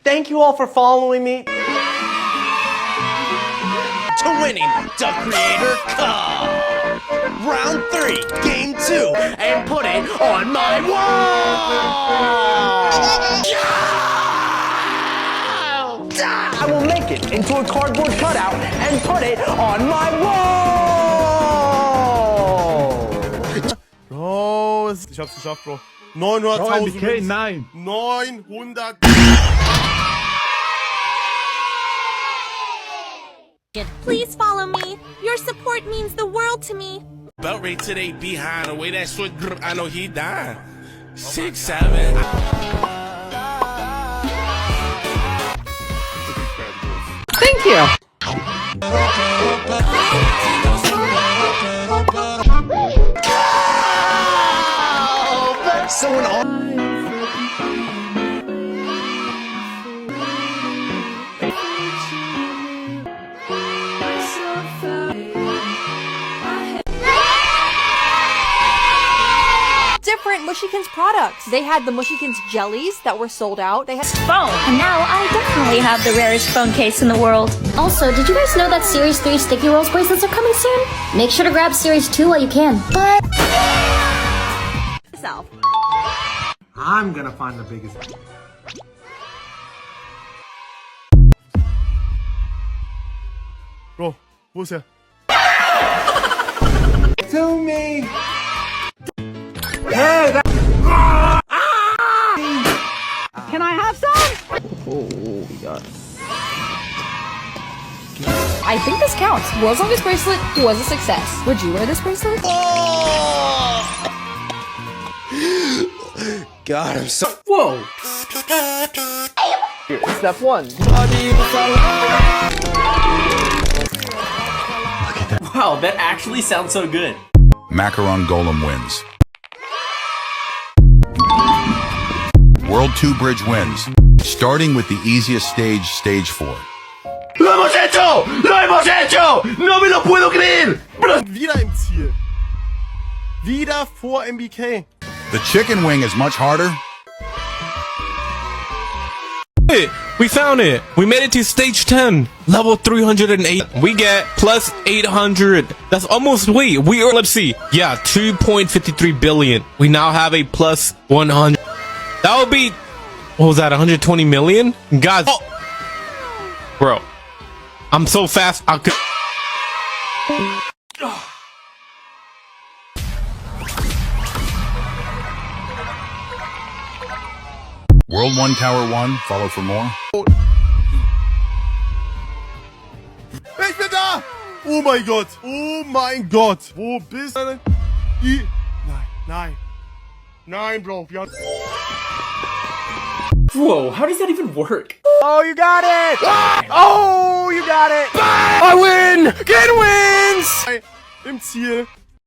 Thank you all for following me. To winning the Creator Cup. Round 3, Game 2, and put it on my wall! I will make it into a cardboard cutout and put it on my wall! Oh, ich hab's geschafft, Bro. 900.000. Okay, nein. 900. Please follow me. Your support means the world to me. Belt rate today behind the way that shit, I know he died. 6, 7. Thank you. Someone on. Different Mushikins products. They had the Mushikins jellies that were sold out. They had Phone. And now I definitely have the rarest phone case in the world. Also, did you guys know that Series 3 Sticky Rolls bracelets are coming soon? Make sure to grab Series 2 while you can. But myself. I'm gonna find the biggest. Bro, wo ist er? To me. Hey, that Can I have some? Oh, yes. I think this counts. World's longest bracelet was a success. Would you wear this bracelet? God, I'm so. Whoa. Step 1. Wow, that actually sounds so good. Macaron Golem wins. World 2 Bridge wins. Starting with the easiest stage, stage 4. ¡Lo hemos hecho! ¡Lo hemos hecho! ¡No me lo puedo creer! Wieder im Ziel. Wieder vor MBK. The chicken wing is much harder. We found it. We made it to stage 10, level 308. We get plus 800. That's almost, wait, we are, let's see. Yeah, 2.53 billion. We now have a plus 100. That would be, what was that, 120 million? God. Oh. Bro, I'm so fast. I could. World 1 Tower 1, follow for more. Ich bin da! Oh mein Gott! Oh mein Gott! Wo bist du? Nein, nein. Nein, Bro. Wir haben... Whoa, how does that even work? Oh, you got it! Oh, you got it! I win! Ken wins! Im Ziel.